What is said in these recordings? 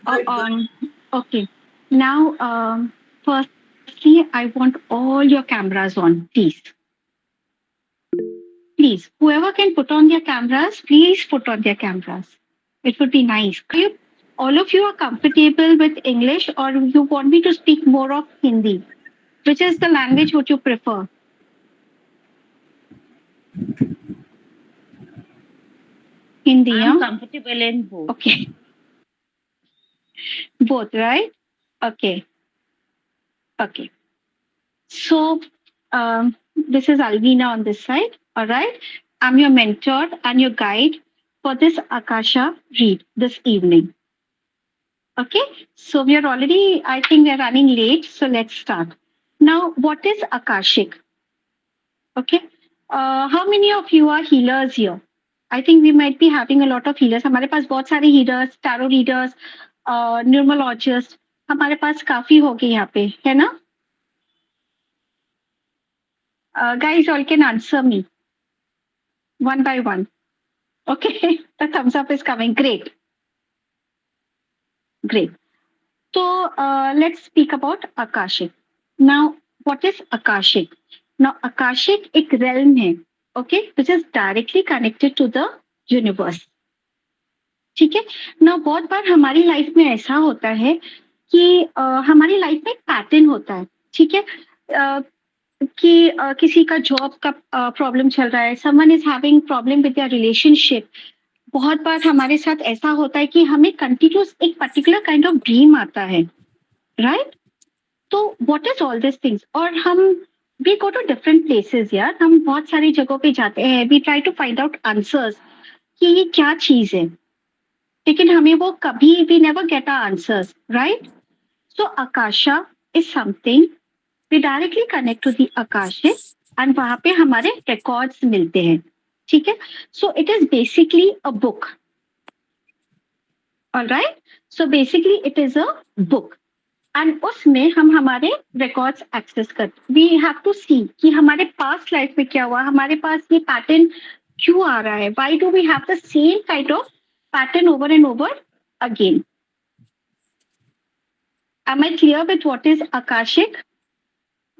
Uh, um, okay. Now, firstly, I want all your cameras on, please. Please, whoever can put on their cameras, please put on their cameras. It would be nice. All of you are comfortable with English, or you want me to speak more of Hindi? Which is the language would you prefer? Hindi, I'm huh? comfortable in both. Okay. Both, right? Okay. Okay. So, this is Alvina on this side. All right. I'm your mentor and your guide for this Akasha read this evening. Okay. So, we are already, I think we're running late. So, let's start. Now, what is Akashic? Okay. How many of you are healers here? I think we might be having a lot of healers. हमारे पास बहुत सारे healers, tarot readers, numerologists. हमारे पास काफी हो गए यहाँ पे है ना? Guys, all can answer me one by one. Okay, the thumbs up is coming. Great, great. So let's speak about Akashic. Now, what is Akashic? Now, Akashic एक realm है, okay, which is directly connected to the universe. ठीक है ना. बहुत बार हमारी life में ऐसा होता है कि हमारी लाइफ में एक पैटर्न होता है. ठीक है. कि किसी का जॉब का प्रॉब्लम चल रहा है, someone is having problem with their relationship. बहुत बार हमारे साथ ऐसा होता है कि हमें कंटिन्यूस एक पर्टिकुलर काइंड ऑफ ड्रीम आता है, राइट? तो what is all this things. और हम we go to different places यार. हम बहुत सारी जगहों पे जाते हैं. We try to find out answers कि ये क्या चीज है, लेकिन हमें वो कभी we never get our answers, right? So Akasha is something we directly connect to the Akashic and वहां पे हमारे रिकॉर्ड्स मिलते हैं. ठीक है. So it is basically a book. Alright. So basically it is a book and उसमें हम हमारे रिकॉर्ड्स एक्सेस करते. वी हैव टू सी कि हमारे पास्ट लाइफ में क्या हुआ, हमारे पास ये पैटर्न क्यों आ रहा है. Why do we have the same kind of pattern over and over again. Am I clear with what is Akashic?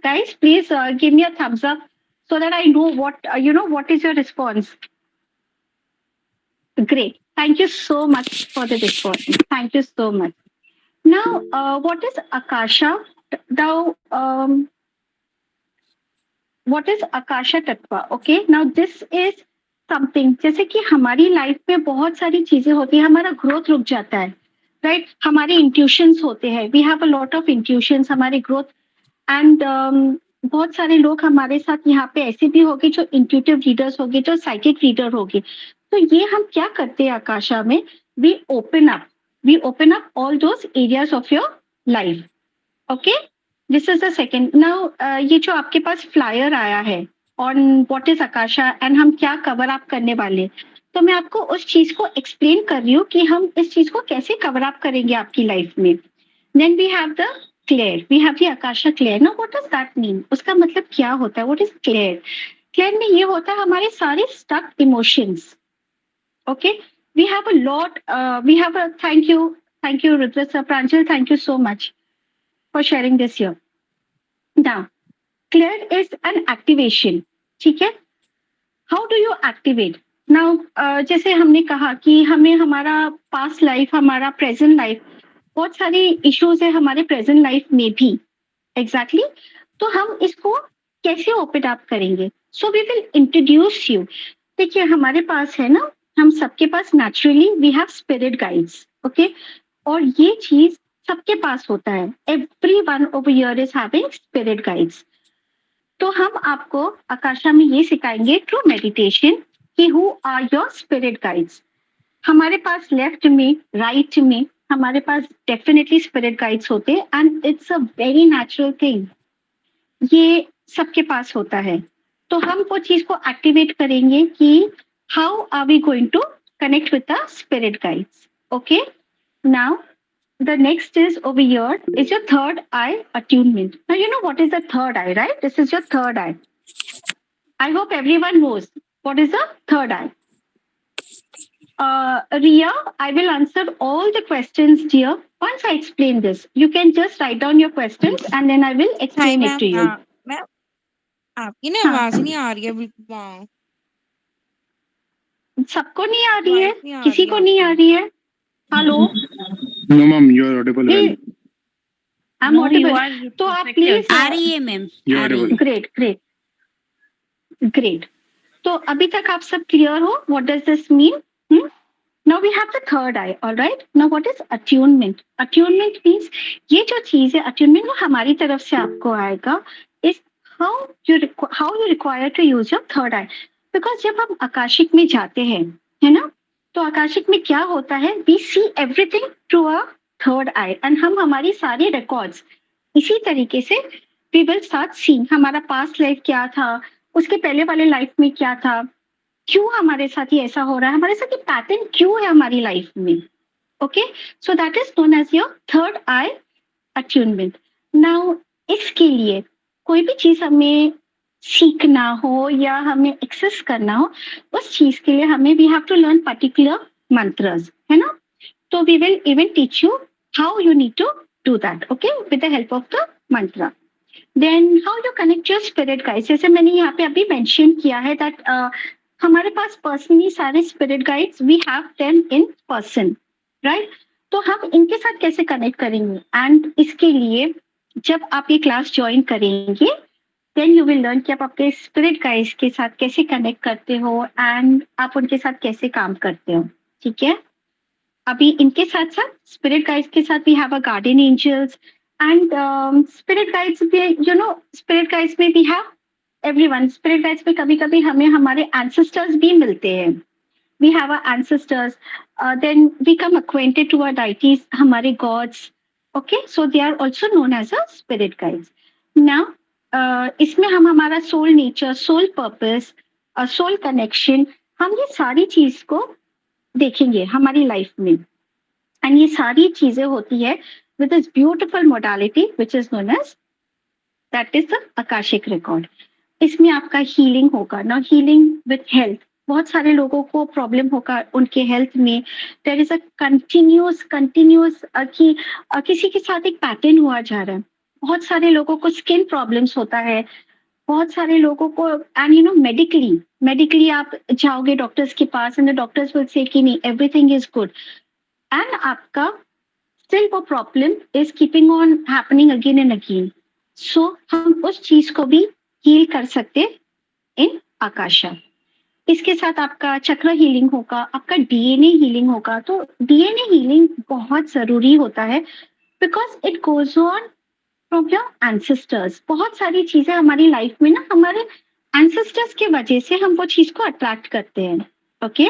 Guys, please give me a thumbs up so that I know what is your response. Great. Thank you so much for the response. Thank you so much. Now, what is Akasha? Now, what is Akasha Tattva? Okay. Now, this is something जैसे कि हमारी life में बहुत सारी चीजें होती है. हमारा ग्रोथ रुक जाता है, राइट? हमारे इंट्यूशंस होते हैं. We have a lot of intuitions. हमारे ग्रोथ एंड बहुत सारे लोग हमारे साथ यहाँ पे ऐसे भी होंगे जो इंट्यूटिव रीडर्स होंगे, जो साइकिक रीडर होंगे. तो ये हम क्या करते हैं आकाशा में? We open up all those areas of your life. Okay. This is the second. Now ये जो आपके पास फ्लायर आया है on what is Akasha and हम क्या कवर अप करने वाले, तो मैं आपको उस चीज को एक्सप्लेन कर रही हूँ कि हम इस चीज को कैसे कवर अप करेंगे आपकी लाइफ में. Then we have the clair. We have the Akasha clair. Now what does that mean? उसका मतलब क्या होता है? What is clear? क्लेयर में ये होता है हमारे सारे stuck emotions. Okay. We have a lot. We have a thank you Rudra sir, Pranjal, thank you so much for sharing this here. Now clear is an activation. ठीक है. How do you activate? Now जैसे हमने कहा कि हमें हमारा past life, हमारा present life, बहुत सारे इश्यूज है हमारे प्रेजेंट लाइफ में भी. एग्जैक्टली. तो हम इसको कैसे ओपन अप करेंगे? So we will introduce you. देखिए हमारे पास है ना, हम सबके पास naturally we have spirit guides. Okay. और ये चीज सबके पास होता है. Everyone over here is having spirit guides. तो हम आपको आकाशा में ये सिखाएंगे थ्रू मेडिटेशन कि who are your spirit guides. हमारे पास लेफ्ट में, राइट में हमारे पास डेफिनेटली स्पिरिट गाइड्स होते हैं and it's a very natural thing. ये सबके पास होता है. तो हम वो चीज को एक्टिवेट करेंगे कि how are we going to connect with the spirit guides. Okay. Now the next is over here is your third eye attunement. Now you know what is the third eye, right? This is your third eye. I hope everyone knows what is the third eye. Ria, I will answer all the questions, dear, once I explain this, you can just write down your questions and then I will hi explain it ma'am to you. Ma'am आपकी ना हाँ, आवाज नहीं आ रही है बिल्कुल वाह सबको नहीं आ रही है, वॉइस नहीं आ किसी रही को नहीं आ आपकी रही है? Hello, No, ma'am, you are audible well. Please, I am No, you Audible. are तो आप perfectly प्लीज, audible. आ रही है मैम, You आ are रही audible. है। Great great great. तो अभी तक आप सब क्लियर हो? What does this mean? Now we have the third eye, all right? Now what is attunement? Attunement means ये जो चीज है, attunement वो हमारी तरफ से आपको आएगा. is how how you require to use your third eye. Because जब हम आकाशिक में जाते हैं, है ना? तो आकाशिक में क्या होता है? We see everything through our third eye and हम हमारी सारी records इसी तरीके से we will start seeing हमारा past life क्या था, उसके पहले वाले लाइफ में क्या था, क्यों हमारे साथ ये ऐसा हो रहा है, हमारे साथ ये पैटर्न क्यों है हमारी लाइफ में. Okay, so that is known as your third eye attunement. Now इसके लिए कोई भी चीज हमें सीखना हो या हमें एक्सेस करना हो, उस चीज के लिए हमें we have to learn particular mantras, है ना? तो we will even teach you how you need to do that, okay, with the help of the mantra. Then how you connect your spirit guides. जैसे मैंने यहाँ पे अभी मेंशन किया है दैट हमारे पास पर्सनली सारे spirit guides we have them in person, right? तो हम इनके साथ कैसे कनेक्ट करेंगे? एंड इसके लिए जब आप ये क्लास ज्वाइन करेंगे देन यू विल लर्न कि आप आपके स्पिरिट गाइड्स के साथ कैसे कनेक्ट करते हो एंड आप उनके साथ कैसे काम करते हो. ठीक है, अभी इनके साथ साथ स्पिरिट गाइड्स के साथ we have a guardian angels and spirit guides भी, यू नो, स्पिरिट गाइड्स में we have everyone. Spirit guides में कभी कभी हमें हमारे एंसेस्टर्स भी मिलते हैं. We have our ancestors, then we come acquainted to our deities, हमारे gods. Okay, so they are also known as a spirit guides. Now इसमें हम हमारा soul nature, soul purpose, soul connection, हम ये सारी चीज को देखेंगे हमारी लाइफ में. एंड ये सारी चीजें होती है with this beautiful modality which is known as that is the akashic record. इसमें आपका हीलिंग होगा ना, हीलिंग विथ हेल्थ. बहुत सारे लोगों को प्रॉब्लम होगा उनके हेल्थ में. देयर इज अ कंटिन्यूस कि किसी के साथ एक पैटर्न हुआ जा रहा है. बहुत सारे लोगों को स्किन प्रॉब्लम्स होता है, बहुत सारे लोगों को, एंड यू नो मेडिकली आप जाओगे डॉक्टर्स के पास and the doctors will say कि नहीं एवरीथिंग इज गुड, एंड आपका स्टिल वो problem is keeping on happening again and again. So हम उस चीज को भी हील कर सकते इन आकाशा. इसके साथ आपका चक्र हीलिंग होगा, आपका डीएनए हीलिंग होगा. तो डीएनए हीलिंग बहुत जरूरी होता है because it goes on from your ancestors. बहुत सारी चीजें हमारी लाइफ में ना हमारे एंसेस्टर्स की वजह से हम वो चीज को अट्रैक्ट करते हैं. ओके,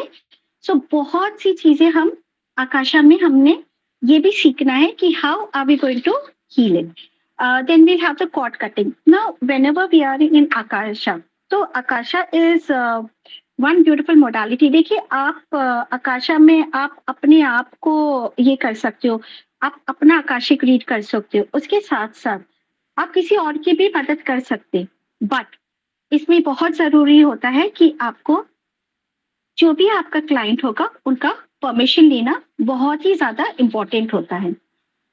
सो बहुत सी चीजें हम आकाशा में हमने ये भी सीखना है कि how are we going to heal it. Then we have the cord cutting. Now whenever we are in Akasha, तो Akasha is one beautiful modality. देखिए आप आकाशा में आप अपने आप को ये कर सकते हो, आप अपना आकाशिक रीड कर सकते हो, उसके साथ साथ आप किसी और की भी मदद कर सकते. बट इसमें बहुत जरूरी होता है कि आपको जो भी आपका क्लाइंट होगा उनका परमिशन लेना बहुत ही ज्यादा इम्पोर्टेंट होता है.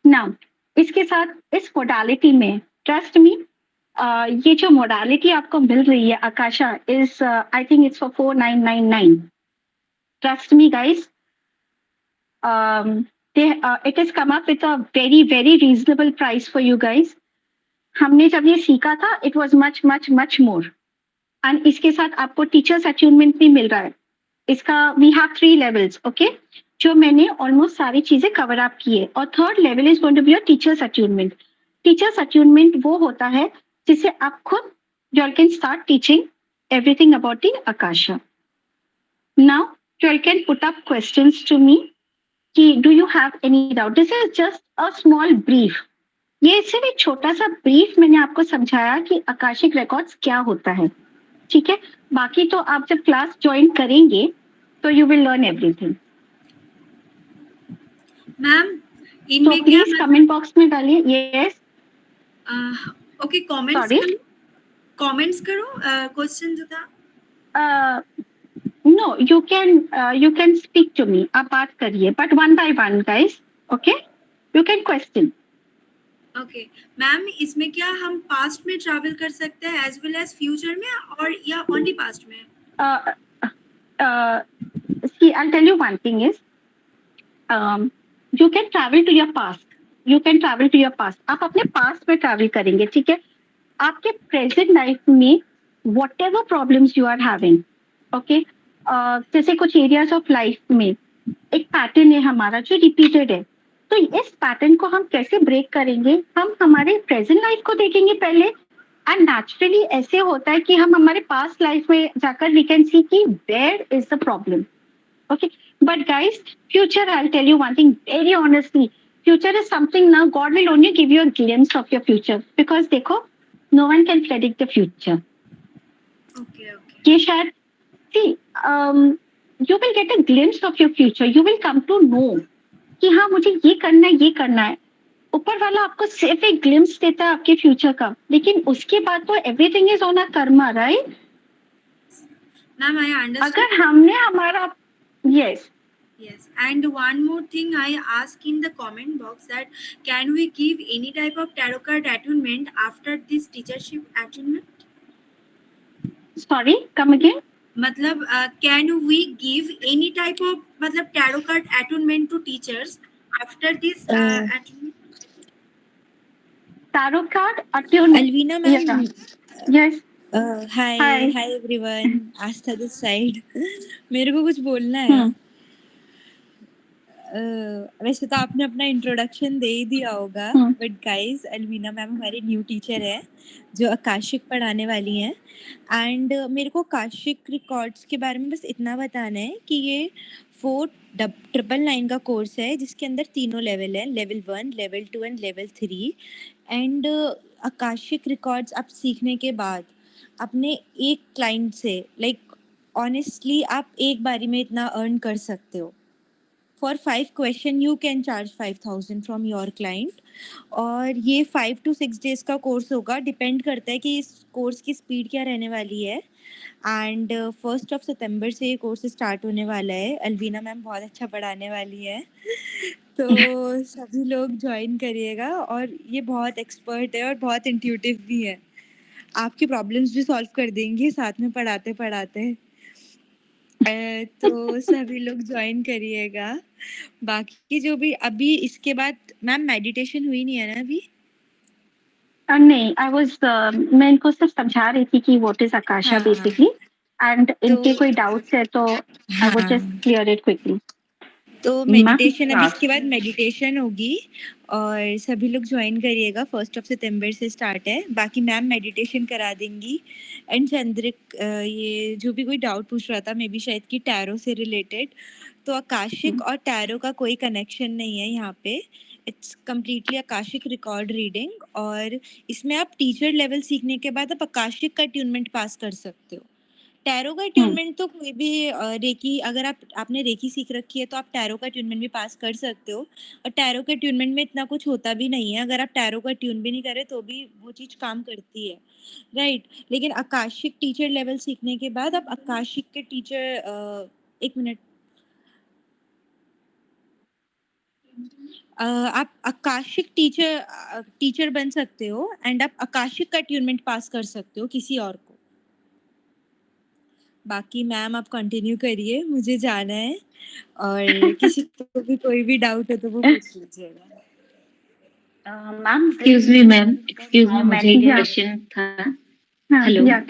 नाउ इसके साथ इस मोडालिटी में ट्रस्ट मी, ये जो मोडालिटी आपको मिल रही है Akasha is I think it's for 4999. Trust me guys, it is come up with a very very reasonable price for you guys. हमने जब ये सीखा था it was much much much more. And इसके साथ आपको टीचर्स अट्यूनमेंट भी मिल रहा है. इसका वी हैव 3 लेवल्स. ओके, जो मैंने ऑलमोस्ट सारी चीजें कवर अप की है. और third level is going to be your teachers attunement. Teachers attunement वो होता है जिसे आप खुद you all can start teaching everything about the Akasha. Now you all can put up questions to me कि do you have any doubt. This is just a small brief. ये सिर्फ एक छोटा सा ब्रीफ मैंने आपको समझाया कि आकाशिक रिकॉर्ड्स क्या होता है. ठीक है, बाकी तो आप जब क्लास ज्वाइन करेंगे तो you will learn everything. Ma'am तो इनमें प्लीज कमेंट बॉक्स में डालिए. यस, ओके, कमेंट्स करो क्वेश्चन जो था. No you can speak to me. आप बात करिए but one by one guys. Okay, You can question. Okay ma'am, इसमें क्या हम पास्ट में ट्रैवल कर सकते हैं एज वेल एज फ्यूचर में, और या ओनली पास्ट में? See, I'll tell you one thing is, you can travel to your past. You can travel to your past. आप अपने past में travel करेंगे, ठीक है? आपके present life में whatever problems you are having, okay? जैसे कुछ areas of life में एक pattern है हमारा जो repeated है, तो इस पैटर्न को हम कैसे ब्रेक करेंगे? हम हमारे प्रेजेंट लाइफ को देखेंगे पहले, एंड नेचुरली ऐसे होता है कि हम हमारे पास्ट लाइफ में जाकर वी कैन सी कि where is the problem. Okay, but guys, future, I will tell you one thing very honestly, future is something ना, God will only give you a glimpse of your future, because देखो, no one can predict the future. Okay ये शायद, see, you will get a glimpse of your future, you will come to know कि हाँ मुझे ये करना है. ऊपर वाला आपको सिर्फ एक ग्लिम्स देता है आपके फ्यूचर का, लेकिन उसके बाद तो everything is on a Karma, right? Ma'am I understand. अगर हमने हमारा, yes, Yes, and one more thing I ask in the comment box that can we give any type of tarot card attunement after this teachership attunement? Sorry, come again. मतलब can we give any type of मतलब tarot card attunement to teachers after this attunement? Tarot card attunement. Alvina ma'am. Yes. Hi everyone. Aastha this side. मेरे को कुछ बोलना है. वैसे तो आपने अपना इंट्रोडक्शन दे ही दिया होगा, बट गाइज, अलवीना मैम हमारी न्यू टीचर है जो आकाशिक पढ़ाने वाली हैं. एंड मेरे को आकाशिक रिकॉर्ड्स के बारे में बस इतना बताना है कि ये 4,999 का कोर्स है जिसके अंदर तीनों लेवल है, level 1, level 2 and level 3. And Akashic records आप सीखने के बाद अपने एक क्लाइंट से, लाइक ऑनेस्टली, आप एक बारी में इतना अर्न कर सकते हो. For 5 question you can charge 5,000 from your client. और ये 5 to 6 days का कोर्स होगा, डिपेंड करता है कि इस कोर्स की स्पीड क्या रहने वाली है. एंड 1 सितंबर से ये कोर्स स्टार्ट होने वाला है. अलवीना मैम बहुत अच्छा पढ़ाने वाली है तो सभी लोग ज्वाइन करिएगा. और ये बहुत एक्सपर्ट है और बहुत इंट्यूटिव भी है, आपकी प्रॉब्लम्स भी सॉल्व कर देंगी साथ में पढ़ाते पढ़ाते. तो सभी लोग ज्वाइन करिएगा. बाकी जो भी अभी इसके बाद मैम मेडिटेशन हुई नहीं है ना अभी? नहीं, आई वाज, मैं इनको सिर्फ समझा रही थी कि व्हाट इज आकाशा बेसिकली, एंड इनके कोई डाउट्स है तो I would just clear it quickly. तो मेडिटेशन, अभी इसके बाद मेडिटेशन होगी और सभी लोग ज्वाइन करिएगा. 1 सितंबर से स्टार्ट है. बाकी मैम मेडिटेशन करा देंगी. एंड चंद्रिक, ये जो भी कोई डाउट पूछ रहा था, मे बी शायद कि टैरो से रिलेटेड, तो आकाशिक और टैरो का कोई कनेक्शन नहीं है यहाँ पे. It's completely Akashic record reading. और इसमें आप टीचर लेवल सीखने के बाद आप आकाशिक का ट्यूनमेंट पास कर सकते हो. टैरो का ट्यूनमेंट तो कोई भी रेकी, अगर आपने रेकी सीख रखी है तो आप टैरो का ट्यूनमेंट भी पास कर सकते हो. और टैरो के ट्यूनमेंट में इतना कुछ होता भी नहीं है, अगर आप टैरो का ट्यून भी नहीं करे तो भी वो चीज़ काम करती है, राइट. लेकिन आकाशिक टीचर लेवल सीखने के बाद आप आकाशिक के टीचर, एक मिनट, आप आकाशिक टीचर बन सकते हो एंड आप आकाशिक का ट्यूनमेंट पास कर सकते हो किसी और को. बाकी मैम आप कंटिन्यू करिए, मुझे जाना है. और किसी को भी कोई भी डाउट है तो वो पूछ लीजिएगा. मैम, एक्सक्यूज मी मैम, मुझे एक क्वेश्चन था. हेलो. या I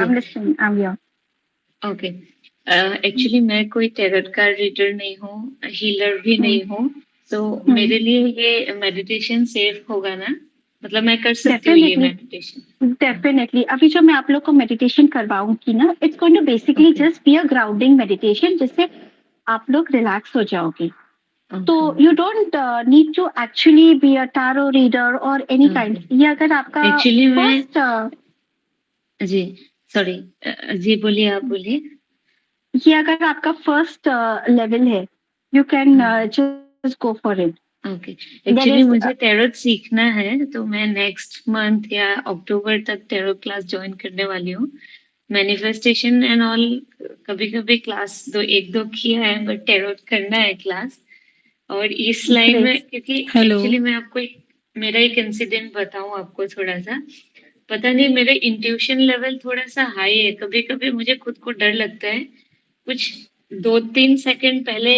am listening, I am here. Okay. Actually मैं कोई टैरोट कार्ड रीडर नहीं हूँ, हीलर भी नहीं हूँ, तो मेरे लिए ये मेडिटेशन सेफ होगा ना? मतलब मैं कर सकती हूँ ये मेडिटेशन? डेफिनेटली. अभी जो मैं आप लोग को मेडिटेशन करवाऊंगी ना, it's going to basically just be a grounding meditation, जिससे आप लोग रिलैक्स हो जाओगे. तो you don't need to actually be a tarot reader और एनी काइंड. ये अगर आपका एक्चुअली फर्स्ट, जी सॉरी, जी बोलिए, आप बोलिए. ये अगर आपका फर्स्ट लेवल है, you can just go for it. Okay. Actually मुझे टैरोट सीखना है, तो मैं नेक्स्ट मंथ या अक्टूबर तक टैरोट क्लास ज्वाइन करने वाली हूँ. मैनिफेस्टेशन एंड ऑल कभी कभी क्लास 1-2 किया है, बट टैरोट करना है क्लास. और इस लाइन में क्योंकि Hello. एक्चुअली मैं आपको मेरा एक इंसिडेंट बताऊं आपको थोड़ा सा, पता नहीं मेरे इंट्यूशन लेवल थोड़ा सा हाई है, कभी कभी मुझे खुद को डर लगता है, कुछ 2-3 सेकंड पहले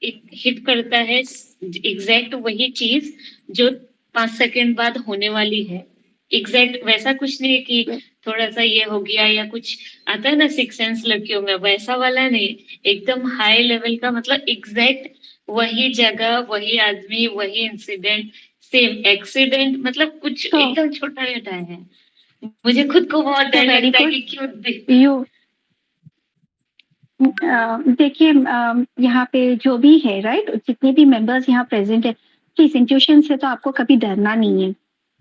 हिट करता है एग्जैक्ट वही चीज जो 5 सेकंड बाद होने वाली है, एग्जैक्ट वैसा कुछ नहीं है कि थोड़ा सा ये हो गया या कुछ आता है ना सिक्स सेंस लड़कियों में, वैसा वाला नहीं, एकदम हाई लेवल का, मतलब एग्जैक्ट वही जगह, वही आदमी, वही इंसिडेंट, सेम एक्सीडेंट, मतलब कुछ एकदम छोटा छोटा है। मुझे खुद को बहुत डर लगता है कि क्यों यू देखिए यहाँ पे जो भी है राइट, जितने भी मेंबर्स यहाँ प्रेजेंट है, प्लीज इंट्यूशन से तो आपको कभी डरना नहीं है।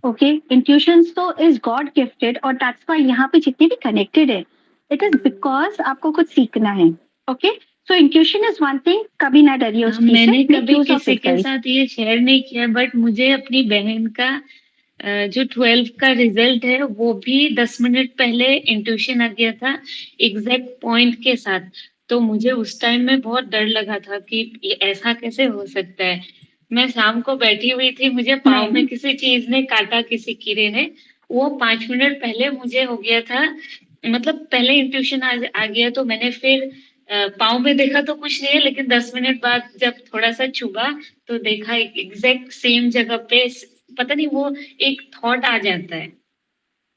ओके, इंट्यूशन तो इज गॉड गिफ्टेड, और दैट्स व्हाई यहाँ पे जितने भी कनेक्टेड है, इट इज बिकॉज आपको कुछ सीखना है। Okay, so intuition is one thing, कभी ना डरिए उस चीज से। मैंने कभी Make use of किसी it, के guys. साथ ये शेयर नहीं किया, बट मुझे अपनी बहन का जो 12th का रिजल्ट है वो भी 10 मिनट पहले इंट्यूशन आ गया था एग्जैक्ट पॉइंट के साथ। तो मुझे उस टाइम में बहुत डर लगा था कि ये ऐसा कैसे हो सकता है। मैं शाम को बैठी हुई थी, मुझे पाँव में किसी चीज ने काटा, किसी कीड़े ने, वो 5 मिनट पहले मुझे हो गया था, मतलब पहले इंट्यूशन आ गया। तो मैंने फिर पाँव में देखा तो कुछ नहीं है, लेकिन 10 मिनट बाद जब थोड़ा सा छुआ तो देखा एग्जैक्ट सेम जगह पे, पता नहीं वो एक थॉट आ जाता है।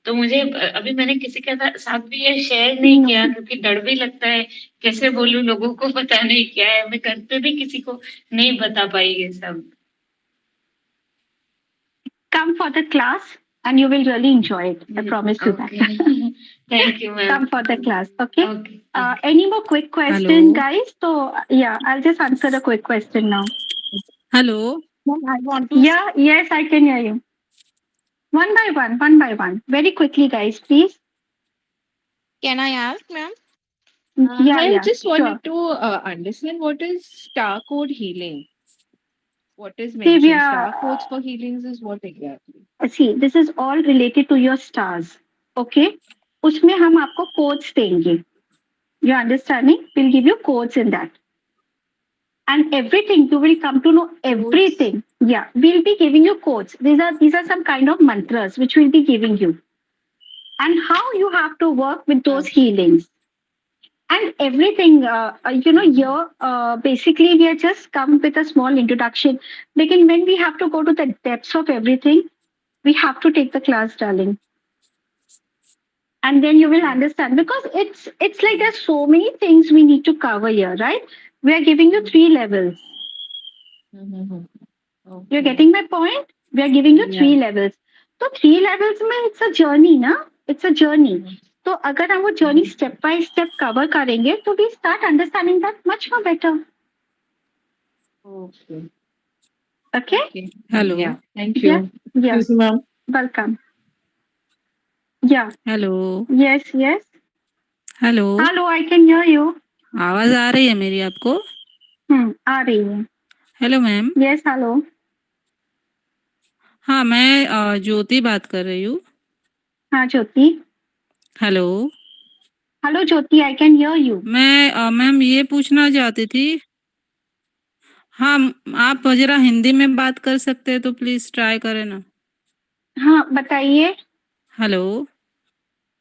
तो मुझे अभी मैंने किसी के साथ भी ये शेयर नहीं किया क्योंकि डर भी लगता है, कैसे बोलूं लोगों को पता नहीं क्या है, मैं घर पे भी किसी को नहीं बता पाई ये सब। Come for the class and you will really enjoy it. I promise you that. Thank you, ma'am. Come for the class, okay? Okay. Any more quick question, Hello. guys? So yeah, I'll just answer the quick question now. Hello. I want to Yeah, yes, I can hear you. One by one. Very quickly, guys, please. Can I ask, ma'am? I Yeah, just sure. wanted to understand what is star code healing. What is See, mentioned? we are, Star codes for healings is what exactly? see, this is all related to your stars, okay? उसमें हम आपको codes देंगे. You're understanding? We'll give you codes in that. And everything, you will come to know everything. Yeah, we'll be giving you codes. These are some kind of mantras which we'll be giving you. And how you have to work with those healings. And everything, here, basically, we are just come with a small introduction. Because when we have to go to the depths of everything, we have to take the class, darling. And then you will understand, because it's like there's so many things we need to cover here, right? We are giving you 3 levels. Okay. You're getting my point? We are giving you 3 levels. So 3 levels में it's a journey, na? It's a journey. तो अगर हम वो journey step by step cover करेंगे, तो we start understanding that much more better. Okay. Okay? Hello. Yeah. Thank you. Yeah. Thank you, ma'am. Welcome. Yeah. Hello. Yes. Hello. Hello, I can hear you. आवाज आ रही है मेरी आपको? आ रही है. Hello ma'am. Yes, hello. हाँ, मैं ज्योति बात कर रही हूँ. हाँ, Jyoti. Hello. Hello Jyoti, I can hear you. मैं मैम ये पूछना चाहती थी. हाँ, आप जरा हिंदी में बात कर सकते हैं तो प्लीज ट्राई करें ना. हाँ, बताइए. हेलो.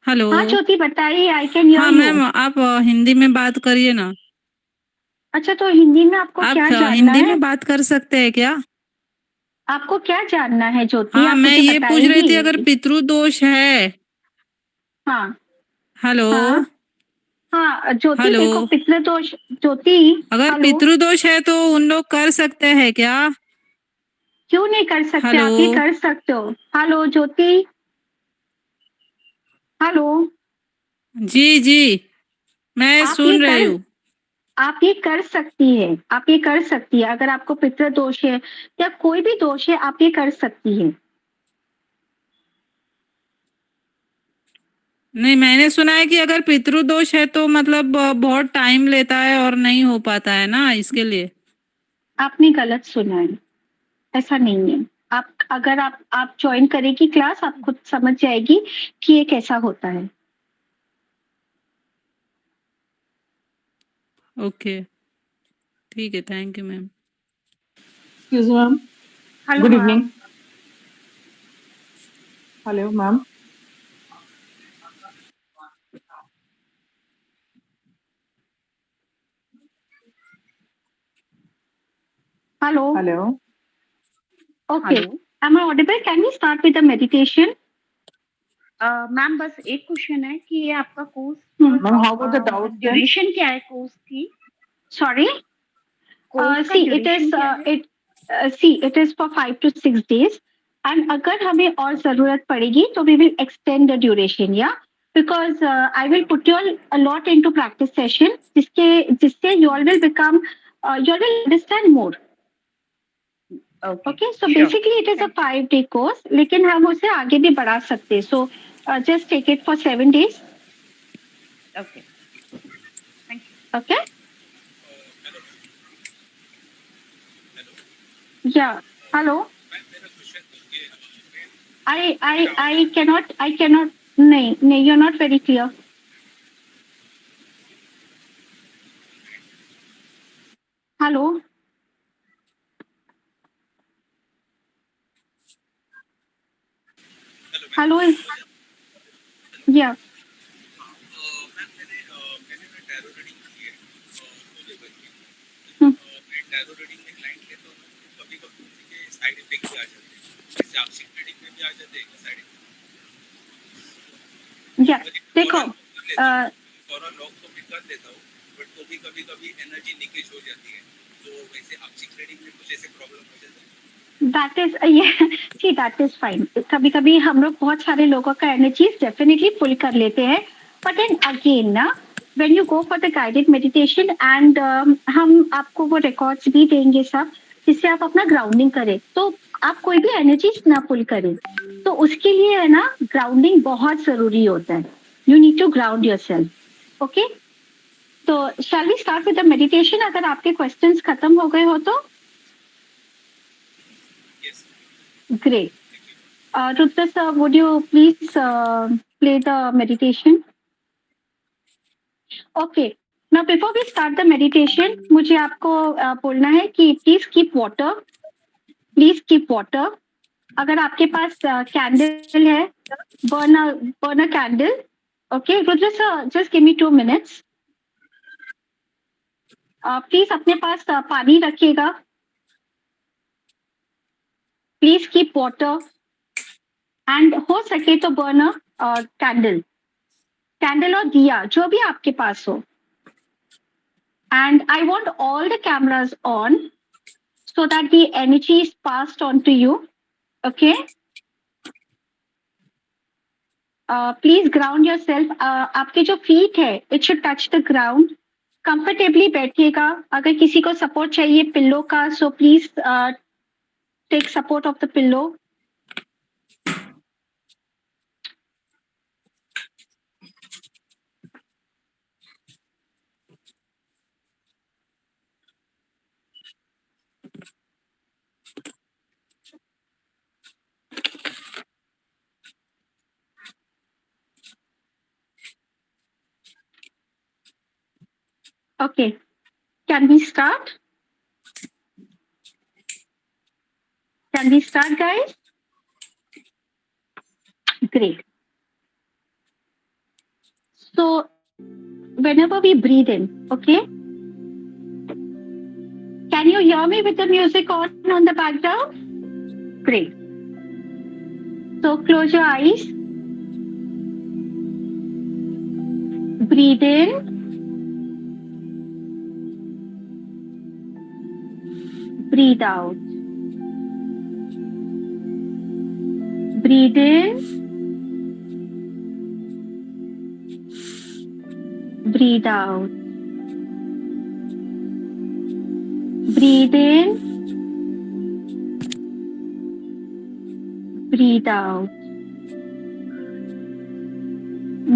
हेलो. हाँ ज्योति, बताइए, आई कैन हियर हाँ यू. मैम, आप हिंदी में बात करिए ना. अच्छा, तो हिंदी में आपको आप क्या जानना हिंदी है? में बात कर सकते हैं क्या? आपको क्या जानना है ज्योति? हाँ, आप मैं मुझे ये पूछ रही थी बताएंगी? अगर पितृदोष है. हाँ. हेलो. हाँ ज्योति, हेलो. देखो पितृदोष. ज्योति, अगर हेलो. पितृदोष है तो उन लोग कर सकते हैं क्या? क्यों नहीं कर सकते? हेलो. आप ये कर सकते हो. हेलो ज्योति. हेलो. जी मैं आप सुन रही हूँ. आप ये कर सकती है. आप ये कर सकती है. अगर आपको पितृदोष है या कोई भी दोष है, आप ये कर सकती है. नहीं, मैंने सुना है कि अगर पितृदोष है तो मतलब बहुत टाइम लेता है और नहीं हो पाता है ना, इसके लिए. आपने गलत सुना है. ऐसा नहीं है. अगर आप ज्वाइन करेगी क्लास, आप खुद समझ जाएगी कि ये कैसा होता है. ओके, ठीक है. Thank you ma'am. Excuse me, ma'am. Hello, Good ma'am. evening. Hello, ma'am. Hello. Hello. Okay. Hello. Am I audible? Can we start with the meditation? Ma'am बस एक क्वेश्चन है कि ये आपका course Ma'am, how about the doubts then? Duration क्या है course की? Sorry. Course का See, it is ड्यूरेशन क्या है? it is for 5 to 6 days. And अगर हमें और जरूरत पड़ेगी तो we will extend the duration, yeah. Because I will put you all a lot into practice session, जिससे you all will become, you all will understand more. Okay, so sure. basically it is a 5-day course, लेकिन हम उसे आगे भी बढ़ा सकते हैं. So just take it for 7 days. Okay. Thank you. Okay. Yeah. Hello. I cannot. नहीं, you're not very clear. Hello. Hello. Yeah. Yeah. देखो that is see that is fine. कभी कभी हम लोग बहुत सारे लोगों का एनर्जीज डेफिनेटली फुल कर लेते हैं, बट देन अगेन ना when you go for the guided meditation and हम आपको वो रिकॉर्ड्स भी देंगे सब, जिससे आप अपना ग्राउंडिंग करें. तो आप कोई भी एनर्जीज ना फुल करें, तो उसके लिए है ना ग्राउंडिंग बहुत जरूरी होता है. You need to ground yourself. Okay, तो shall we start with the meditation. अगर आपके क्वेश्चंस खत्म हो गए हो तो great. Rudra sir, would you please play the meditation? Okay. Now, before we start the meditation, मुझे आपको बोलना है कि please keep water. Please keep water. अगर आपके पास कैंडल है, burn a candle. Okay, Rudra sir, just give me 2 minutes. Please अपने पास पानी रखिएगा. Please keep water. एंड हो सके तो बर्न कैंडल और दिया, जो भी आपके पास हो. And I want all the cameras on so that the energy is passed on to you. Okay, please ground yourself. आपके जो फीट है it should touch the ground. Comfortably बैठिएगा. अगर किसी को सपोर्ट चाहिए पिल्लो का, so please take support of the pillow. Okay, can we start? Can we start, guys? Great. So, whenever we breathe in, okay? Can you hear me with the music on the background? Great. So, close your eyes. Breathe in. Breathe out. Breathe in. Breathe out. Breathe in. Breathe out.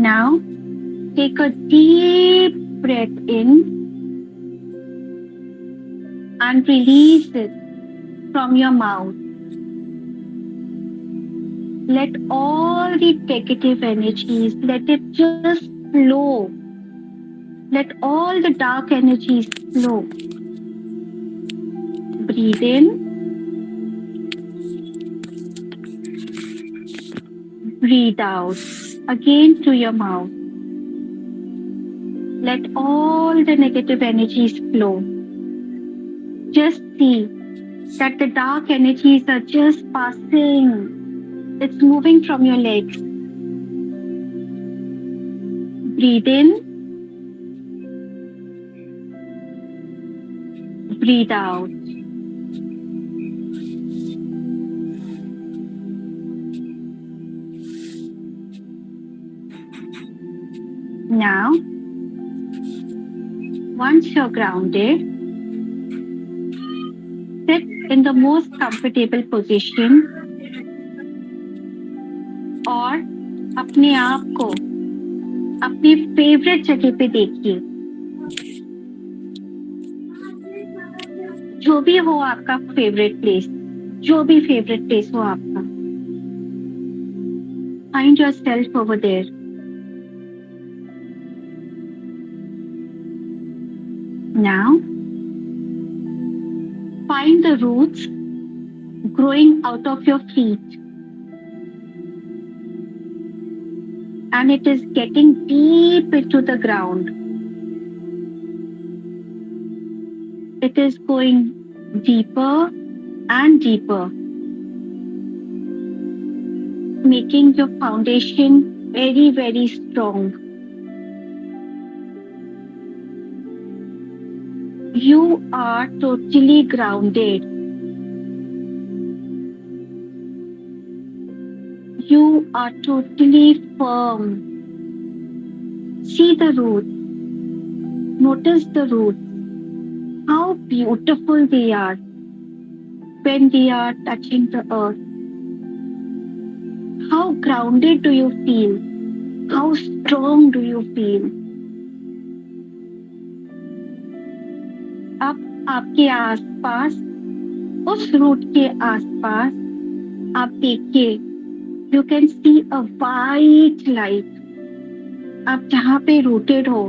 Now, take a deep breath in and release it from your mouth. Let all the negative energies, let it just flow. Let all the dark energies flow. Breathe in. Breathe out again through your mouth. Let all the negative energies flow. Just see that the dark energies are just passing. It's moving from your legs. Breathe in. Breathe out. Now, once you're grounded, sit in the most comfortable position और अपने आप को अपनी favourite जगह पे देखिए। जो भी हो आपका फेवरेट प्लेस, जो भी फेवरेट प्लेस हो आपका, find yourself over there. Now, find the roots growing out of your feet. And it is getting deep into the ground. It is going deeper and deeper, making your foundation very, very strong. You are totally grounded. You are totally firm. See the roots. Notice the roots. How beautiful they are when they are touching the earth. How grounded do you feel? How strong do you feel? अब आपके आसपास, उस root के आसपास आप देखिए, you can see a white light. आप जहाँ पे रूटेड हो,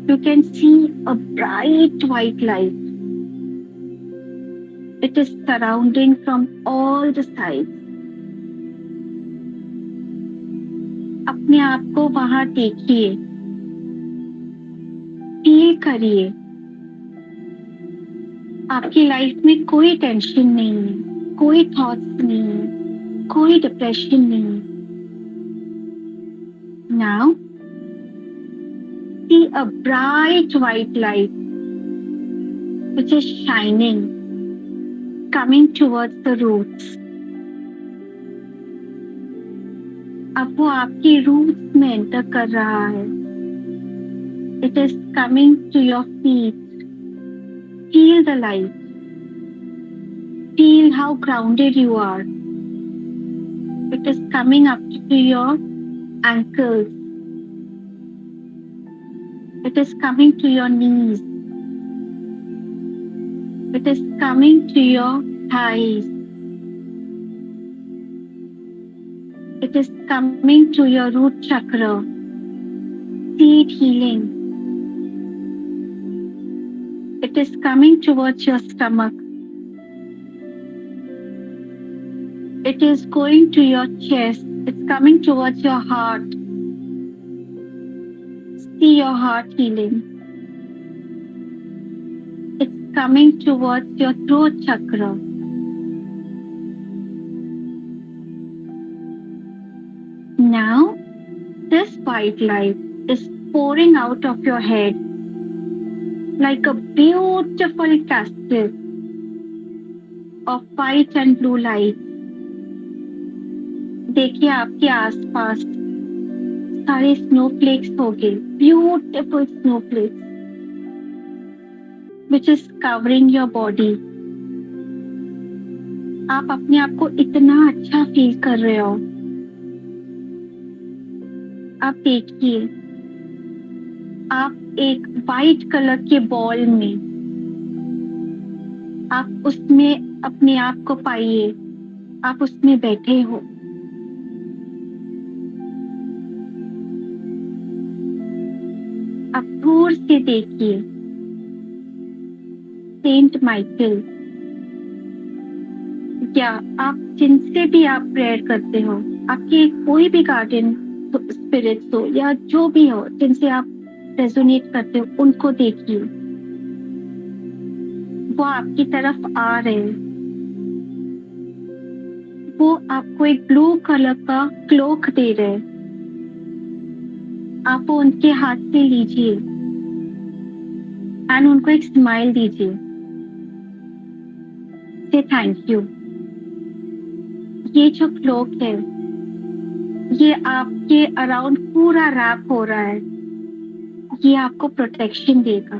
you can see a bright white light. It is surrounding from all the sides. अपने आप को वहां देखिए, फील करिए. आपकी लाइफ में कोई टेंशन नहीं है, कोई थॉट्स नहीं है, कोई डिप्रेशन नहीं है. Now, see a bright white light which is shining, coming towards the roots. अब वो आपकी रूट्स में एंटर कर रहा है. It is coming to your feet. Feel the light. Feel how grounded you are. It is coming up to your ankles. It is coming to your knees. It is coming to your thighs. It is coming to your root chakra. Seed healing. It is coming towards your stomach. It is going to your chest. It's coming towards your heart. See your heart healing. It's coming towards your throat chakra. Now, this white light is pouring out of your head like a beautiful cascade of white and blue light. देखिए आपके आसपास सारे snowflakes हो गए, beautiful snowflakes which is covering your body. आप अपने आप को इतना अच्छा फील कर रहे हो. आप देखिए, आप एक वाइट कलर के बॉल में, आप उसमें अपने आप को पाइए. आप उसमें बैठे हो. आप दूर से देखिए सेंट माइकल, क्या आप जिनसे भी आप प्रेयर करते हो, आपके कोई भी गार्डियन स्पिरिट्स हो या जो भी हो जिनसे आप रेजोनेट करते हो, उनको देखिए, वो आपकी तरफ आ रहे हैं। वो आपको एक ब्लू कलर का क्लोक दे रहे हैं, आप वो उनके हाथ से लीजिए एंड उनको एक स्माइल दीजिए, से थैंक यू। ये जो क्लोक है ये आपके अराउंड पूरा रैप हो रहा है, ये आपको प्रोटेक्शन देगा,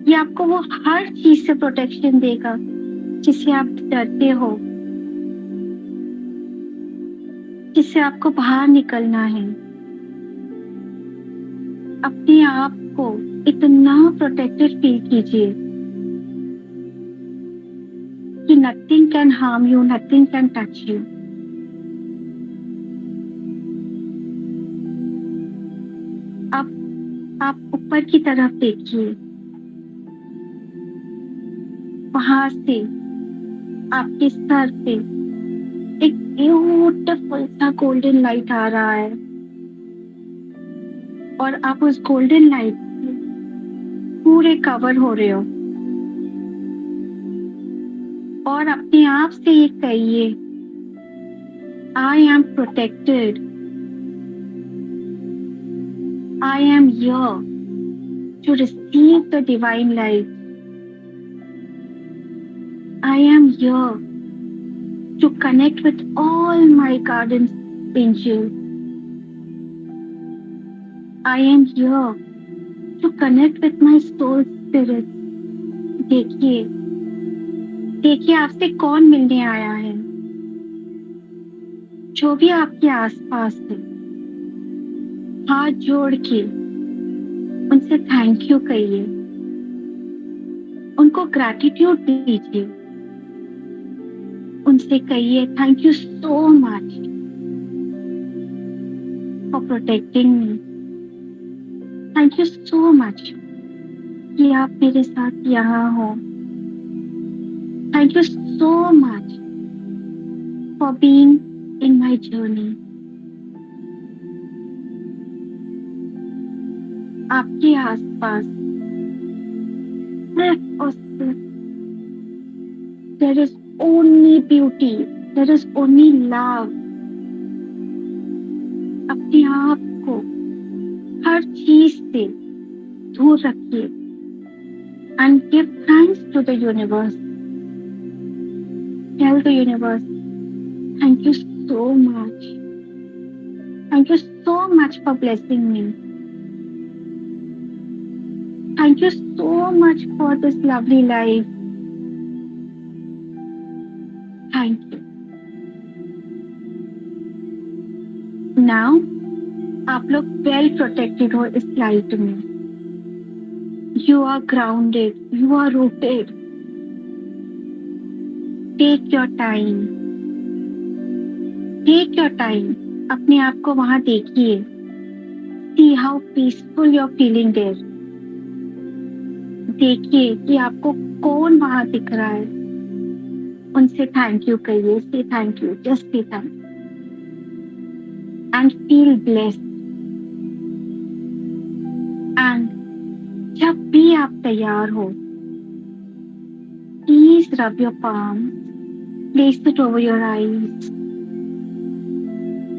ये आपको वो हर चीज से प्रोटेक्शन देगा जिससे आप डरते हो, जिससे आपको बाहर निकलना है। अपने आप को इतना प्रोटेक्टेड फील कीजिए कि nothing can harm you, nothing can touch you. अब आप ऊपर की तरफ देखिए, वहां से आपके सर पे एक ब्यूटीफुल सा गोल्डन लाइट आ रहा है और आप उस गोल्डन लाइट से पूरे कवर हो रहे हो। और अपने आप से ये कहिए, I am protected, I am here to receive the divine light. I am here to connect with all my guardian angels. I am here to connect with my soul spirit. देखिए, देखिए आपसे कौन मिलने आया है, जो भी आपके आसपास है, हाथ जोड़ के उनसे थैंक यू कहिए, उनको ग्रैटिट्यूड दीजिए, उनसे कहिए thank you so much for protecting me, thank you so much कि आप मेरे साथ यहाँ हो, thank you so much for being in my journey. आपके आसपास सिर्फ और सिर्फ there is only beauty, there is only love। अपने आप को हर चीज से दूर रखिए and give thanks to the universe। Tell the universe, thank you so much, thank you so much for blessing me। Thank you so much for this lovely life। Thank you। Now, आप लोग well protected हो इस light में। You are grounded, you are rooted। Take your time। Take your time। अपने आप को वहां देखिए। See how peaceful you're feeling there। देखिए कि आपको कौन वहां दिख रहा है, उनसे थैंक यू कहिए, से thank you, just say thank and feel blessed. And जब भी आप तैयार हो, please rub your palms, place it over your eyes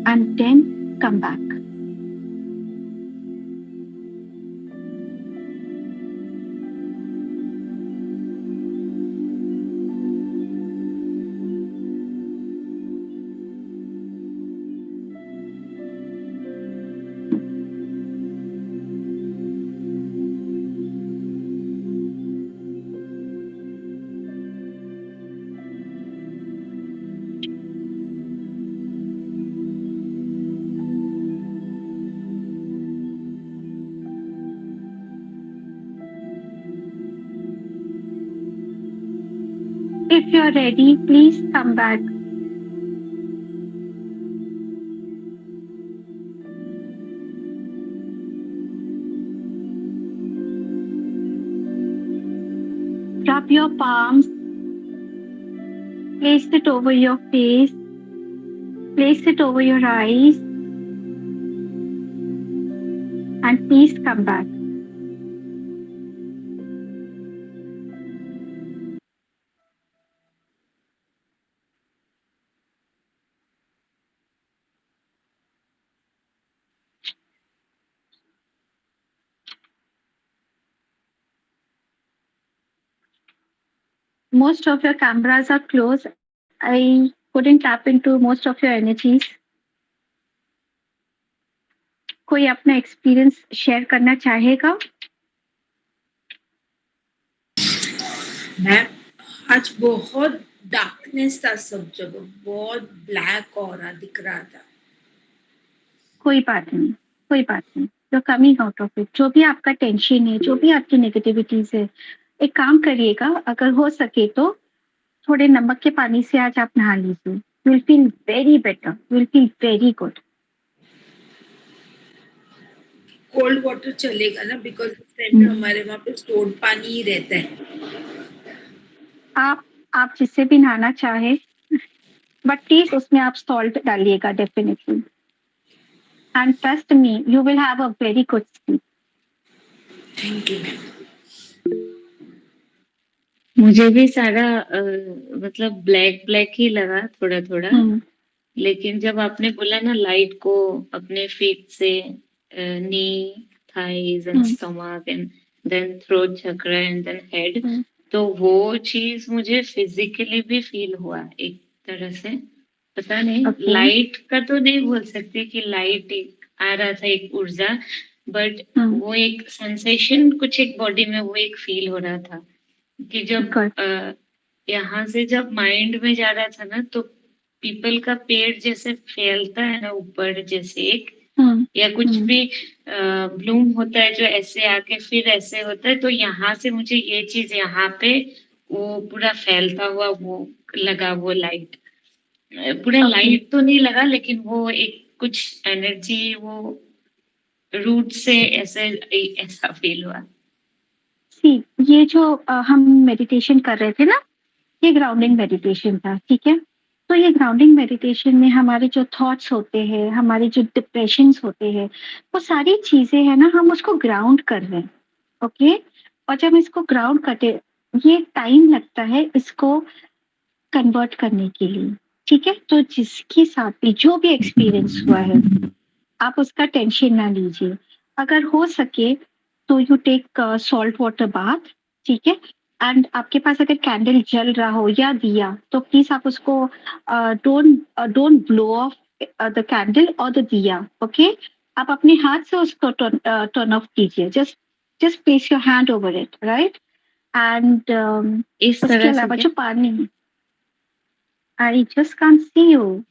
and then come back। If you're ready, please come back। Rub your palms, place it over your face Place it over your eyes and please come back. Most of your cameras are closed. I couldn't tap into most of your energies. कोई अपना experience share करना चाहेगा? Ma'am आज बहुत darkness था, सब जगह बहुत ब्लैक ऑरा दिख रहा था। कोई बात नहीं। तो कमिंग आउट ऑफ इट, जो भी आपका टेंशन है, जो भी आपकी नेगेटिविटीज है, एक काम करिएगा, अगर हो सके तो थोड़े नमक के पानी से आज आप नहा लीजिए. You will feel very better, you will feel very good. Cold water चलेगा ना, बिकॉज उस टाइम पे हमारे वहाँ पे स्टोर्ड पानी ही रहता है. आप जिससे भी नहाना चाहे, बट प्लीज उसमें आप सॉल्ट डालिएगा definitely. And trust me, you will have a very good sleep. Thank you ma'am. मुझे भी सारा मतलब ब्लैक ब्लैक ही लगा थोड़ा थोड़ा. लेकिन जब आपने बोला ना लाइट को अपने फीट से knee, thighs and stomach and then throat chakra and then head, तो वो चीज मुझे फिजिकली भी फील हुआ एक तरह से. पता नहीं, लाइट का तो नहीं बोल सकते कि लाइट एक आ रहा था, एक ऊर्जा, बट वो एक सेंसेशन कुछ एक बॉडी में वो एक फील हो रहा था कि जब यहाँ से जब माइंड में जा रहा था ना, तो पीपल का पेड़ जैसे फैलता है ना ऊपर, जैसे एक या कुछ भी ब्लूम होता है जो ऐसे आके फिर ऐसे होता है, तो यहाँ से मुझे ये चीज यहाँ पे वो पूरा फैलता हुआ वो लगा, वो लाइट पूरा लाइट तो नहीं लगा, लेकिन वो एक कुछ एनर्जी वो रूट से ऐसे ऐसा फील हुआ. ये जो हम मेडिटेशन कर रहे थे ना, ये ग्राउंडिंग मेडिटेशन था, ठीक है. तो ये ग्राउंडिंग मेडिटेशन में हमारे जो थॉट्स होते हैं, हमारे जो डिप्रेशंस होते हैं, वो सारी चीजें है ना, हम उसको ग्राउंड कर रहे हैं. ओके. और जब इसको ग्राउंड करते, ये टाइम लगता है इसको कन्वर्ट करने के लिए, ठीक है. तो जिसके साथ भी जो भी एक्सपीरियंस हुआ है, आप उसका टेंशन ना लीजिए. अगर हो सके तो you take salt water bath, ठीक है. एंड आपके पास अगर कैंडल जल रहा हो या दिया, तो प्लीज आप उसको don't blow of the candle और द दिया. ओके. आप अपने हाथ से उसको टर्न ऑफ कीजिए. Just place your hand over it, right. And इस उसके तरह अलावा से जो पानी, I just can't see you.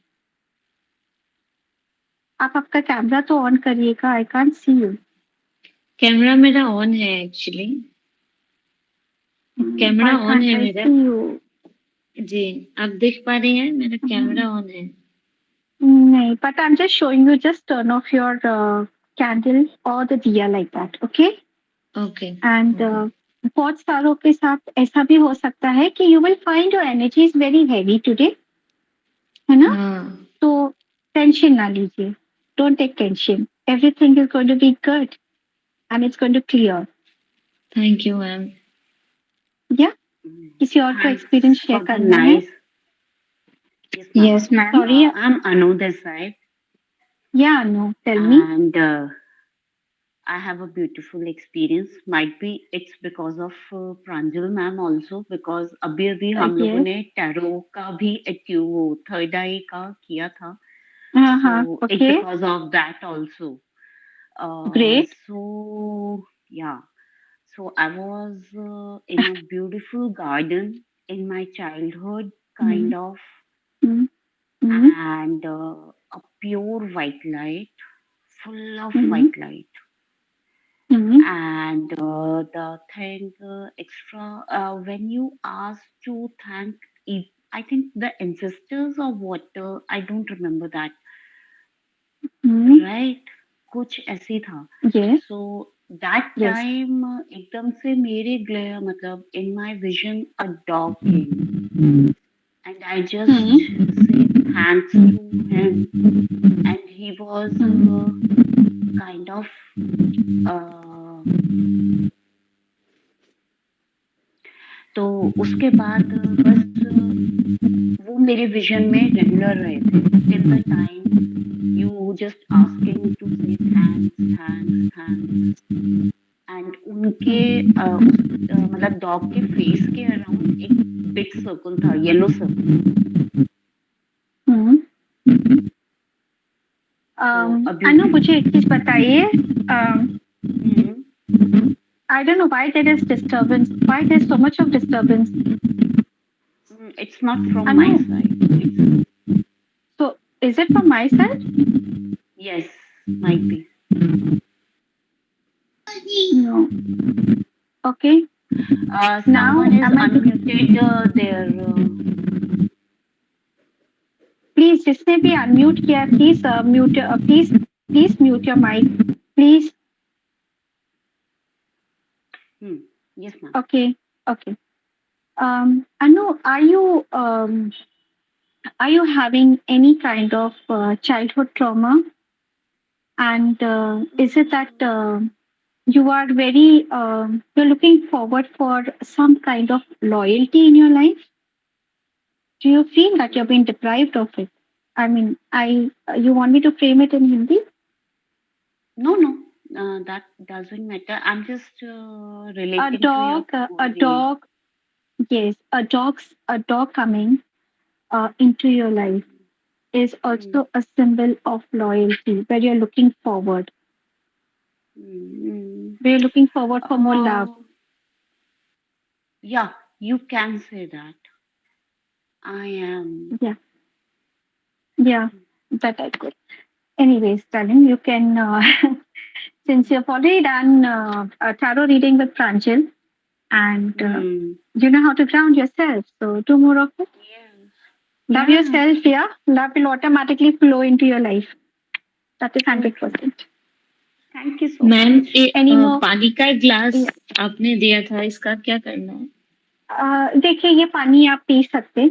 आप आपका कैमरा तो ऑन करिएगा. I can't see you. Camera मेरा ऑन है एक्चुअली, कैमरा ऑन है मेरा जी. आप देख पा रहे हैं मेरा कैमरा ऑन है? नहीं, but I am just showing you. Just turn off your candle और द दिया like that. Okay. Okay. And बहुत सारों के साथ ऐसा भी हो सकता है कि you will find your energy is very heavy today, है ना. तो टेंशन ना लीजिए. Don't take tension. Everything is going to be good and it's going to clear. Thank you ma'am. या किसी और का एक्सपीरियंस शेयर करना है? Yes, ma'am. Sorry. I'm Anu this side. Yeah, no. Tell me. And I have a beautiful experience. Might be it's because of Pranjal ma'am also, because अभी हम लोगों ने टैरो का भी थर्ड आई का किया था. So it's Okay. because of that also. Great. So yeah. So I was in a beautiful garden in my childhood, kind of, and a pure white light, full of white light. And the thing extra, when you ask to thank, I think the ancestors or what, I don't remember that. Right? कुछ ऐसी था. Yes. So that time एकदम से मेरे मतलब in my vision a dog came, and I just said thanks to him, and he was kind of तो उसके बाद बस वो मेरे विजन में रेगुलर रहे थे till the time you just asking to say thanks and उनके मतलब डॉग के फेस के अराउंड एक बिग सर्कल था, येलो सर्कल। अनु मुझे एक चीज बताइए, I don't know why there is disturbance. Why there's so much of disturbance? It's not from my side. So is it from my side? Yes, might be. No. Okay. Someone is unmuted there. Please, जिसने भी unmute किया, please mute. Please mute your mic. Please. Yes, ma'am. Okay. Anu, are you having any kind of childhood trauma? And is it that you are very you're looking forward for some kind of loyalty in your life? Do you feel that you're being deprived of it? I mean, you want me to frame it in Hindi? No. That doesn't matter. I'm just relating to a dog. Yes, a dog coming into your life is also a symbol of loyalty, where you're looking forward. Where you're looking forward for more love. Yeah, you can say that. I am. Yeah, that I could. Anyways, darling, you can, since you've already done a tarot reading with Pranjal, and you know how to ground yourself, so do more of it. Love yourself, yeah. Love will automatically flow into your life. That is 100%. Thank you so much. Ma'am, पानी का glass आपने दिया था, इसका क्या करना है? देखिए, ये पानी आप पी सकते,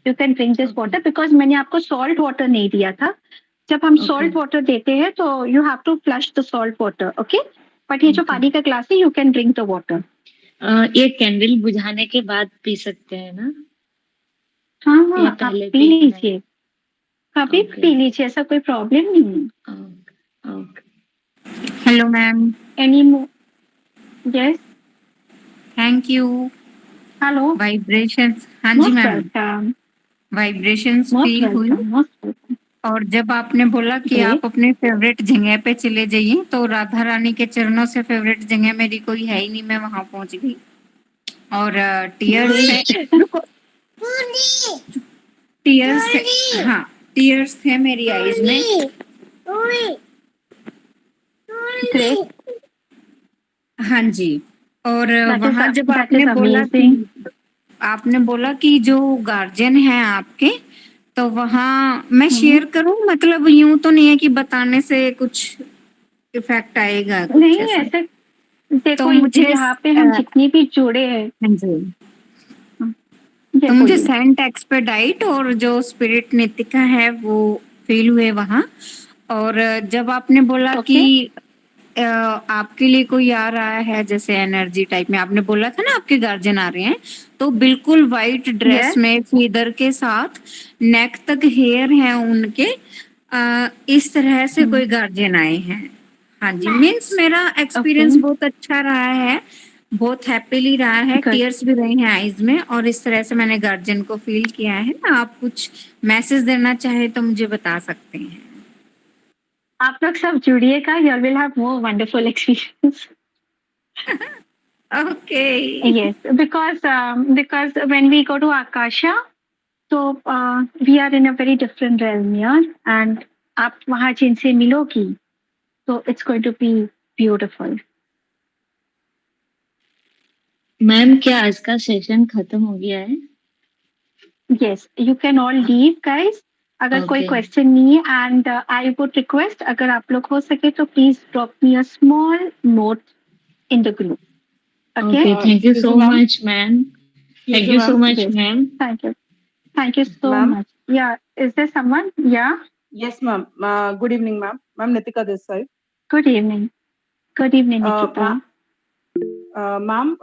you can drink this water, because मैंने आपको सॉल्ट वाटर नहीं दिया था। जब हम सॉल्ट वाटर देते हैं तो you have to flush the salt water, okay. But ये जो पानी का ग्लास है, you can drink the water. ये कैंडल बुझाने के बाद पी सकते हैं ना? हाँ, आप पी लीजिए, कभी पी लीजिए, ऐसा कोई प्रॉब्लम नहीं है। Hello ma'am. Any more? Yes, thank you. Hello. Vibrations, हाँ जी मैम, वाइब्रेशंस फील हुई। और जब आपने बोला कि आप अपने फेवरेट जगह पे चले जाइए, तो राधा रानी के चरणों से फेवरेट जगह मेरी कोई है ही नहीं, मैं वहां पहुंच गई। और टीयर्स थे मेरी आईज में। हाँ जी। और वहां जब आपने बोला कि जो गार्जियन है आपके, तो वहाँ मैं शेयर करूं, मतलब यूं तो नहीं है कि बताने से कुछ इफेक्ट आएगा, कुछ नहीं ऐसे। देखो, तो मुझे यहाँ पे हम जितनी भी जुड़े हैं, तो मुझे सेंट एक्सपेडाइट और जो स्पिरिट नितिका है वो फील हुए वहाँ। और जब आपने बोला कि आपके लिए कोई आ रहा है, जैसे एनर्जी टाइप में आपने बोला था ना, आपके गार्जियन आ रहे हैं, तो बिल्कुल वाइट ड्रेस में फीदर के साथ, नेक तक हेयर है उनके, इस तरह से कोई गार्जियन आए हैं। हाँ जी, मीन्स मेरा एक्सपीरियंस बहुत अच्छा रहा है, बहुत हैप्पीली रहा है, टीयर्स भी रहे हैं आईज में, और इस तरह से मैंने गार्जियन को फील किया है ना। आप कुछ मैसेज देना चाहे तो मुझे बता सकते हैं। आप लोग सब जुड़िएगा, you will have more wonderful experience. Okay. Yes, because when we go to Akasha, so we are in a very different realm, yeah. And आप वहाँ जिनसे मिलोगी, so it's going to be beautiful. Ma'am, क्या आज का session खत्म हो गया है? Yes, you can all leave, guys. अगर कोई क्वेश्चन नहीं है, एंड आई वुड रिक्वेस्ट, अगर आप लोग हो सके तो please drop me a small note in the group, okay? Thank you so much ma'am. Thank you so much ma'am. Thank you so much. Yeah, is there someone? Yeah. Yes, ma'am. Good evening, ma'am. Ma'am Nitika this side. Good evening. Good evening, Nikita. Ma'am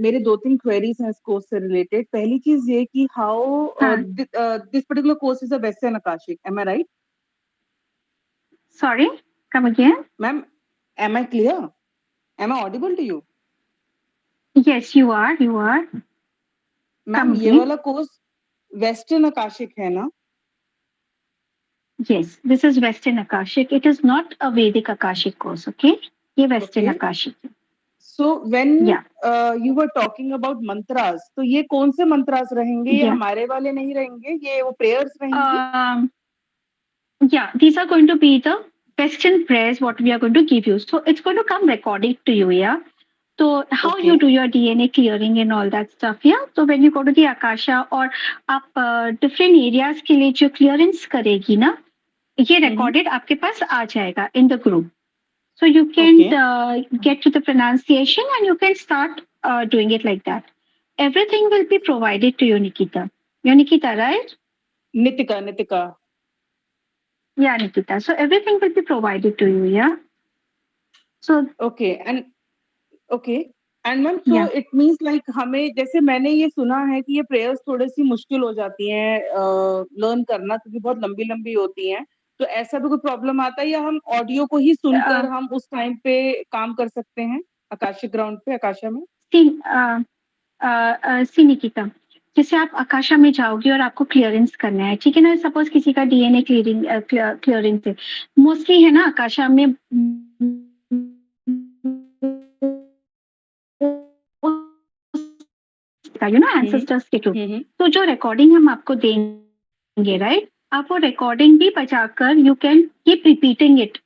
मेरे 2-3 queries हैं इस course से related. पहली चीज ये कि how हाँ. This particular course is a western Akashic, am I right? Sorry, come again. Ma'am, am I clear? Am I audible to you? Yes, you are. You are. Ma'am Come ये again. वाला course western Akashic है ना? Yes, this is Western Akashic. It is not a Vedic Akashic course, okay? ये Western Okay. Akashic है. So when Yeah. You were talking about mantras, तो ये कौन से मंत्रास रहेंगे? ये Yeah. हमारे वाले नहीं रहेंगे, ये वो प्रेयर्स रहेंगी? Yeah, these are going to be the Western prayers what we are going to give you. So it's going to come recorded to you, yeah? So how Okay. you do your DNA clearing and all that stuff, yeah? So when you go to the Akasha और आप different areas के लिए जो clearance करेगी ना, ये recorded आपके पास आ जाएगा in the group. So you can get to the pronunciation and you can start doing it like that. Everything will be provided to you, Nikita. You're Nikita, right? Nitika. Yeah, Nikita. So everything will be provided to you, yeah? So okay and ma'am, so it means like हमें, जैसे मैंने ये सुना है कि ये prayers थोड़ी सी मुश्किल हो जाती हैं लर्न करना, क्योंकि बहुत लंबी लंबी होती हैं, तो ऐसा भी कोई प्रॉब्लम आता है या हम ऑडियो को ही सुनकर हम उस टाइम पे काम कर सकते हैं आकाशिक ग्राउंड पे, आकाशा में? सी निकिता, जैसे आप आकाशा में जाओगे और आपको क्लियरेंस करना है, ठीक है ना? सपोज किसी का डीएनए क्लियरेंस है, मोस्टली है ना आकाशा में यू नो एंसेस्टर्स के थ्रू। तो जो रिकॉर्डिंग हम आपको देंगे, राइट, आप वो रिकॉर्डिंग भी बजाकर you can keep repeating it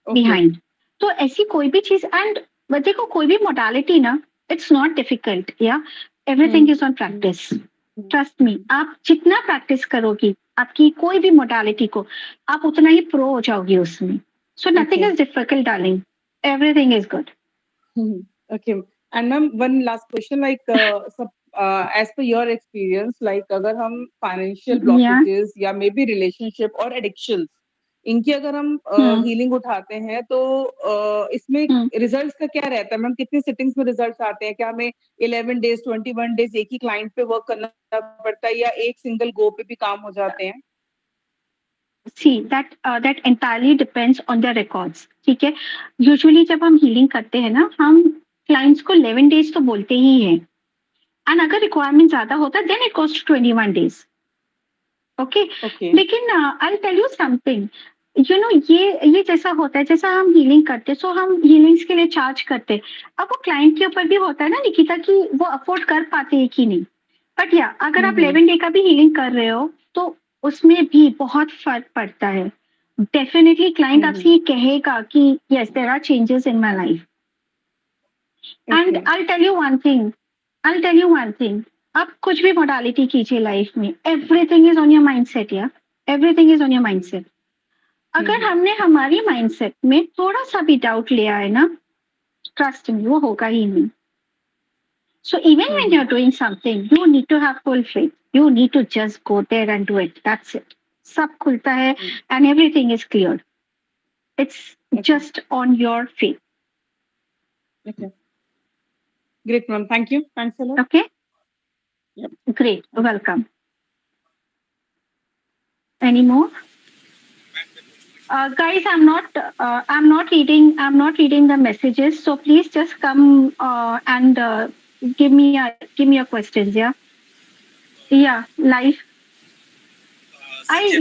behind. तो ऐसी कोई भी चीज, एंड देखो कोई भी मोडालिटी ना, इट्स नॉट डिफिकल्ट, या everything is on practice. Trust me, आप जितना प्रैक्टिस करोगी आपकी कोई भी मोडालिटी को, आप उतना ही प्रो हो जाओगी उसमें। So nothing is difficult darling, everything is good. Okay. And ma'am, one last question, like as per your experience, like अगर हम financial blockages या maybe relationship और addictions, इनकी अगर हम healing उठाते हैं, तो इसमें results का क्या रहता है मैम? कितनी sittings में results आते हैं? क्या हमें 11 days 21 days एक ही client पे work करना पड़ता है या एक single go पे भी काम हो जाते हैं? See, that entirely depends on the records, ठीक है? Usually जब हम healing करते हैं ना, हम clients को 11 days तो बोलते ही हैं, and अगर requirement ज़्यादा होता है then it goes to 21 days. Okay? लेकिन I'll tell you something, you know, ये जैसा होता है, जैसा हम healing करते हैं, so हम healings के लिए charge करते हैं। अब वो client के ऊपर भी होता है ना निकिता, कि वो afford कर पाते हैं कि नहीं। But yeah, अगर आप 11 day का भी healing कर रहे हो तो उसमें भी बहुत फर्क पड़ता है। डेफिनेटली क्लाइंट आपसे ये कहेगा कि yes there are changes in my life, and I tell you one thing, आप कुछ भी मोडालिटी कीजिए लाइफ में, everything is on your mindset, या everything is on your mindset. अगर हमने हमारी माइंडसेट में थोड़ा सा भी डाउट लिया है ना, ट्रस्ट मी, वो होगा ही नहीं। So even when you're doing something, you need to have full faith. You need to just go there and do it. That's it. सब खुलता है and everything is cleared. It's just on your faith. Okay. Great, ma'am. Thank you. Thanks a lot. Okay? Yep. Great. Welcome. Any more? Guys, I'm not reading the messages. So please just come and give me your questions, yeah? Yeah, live.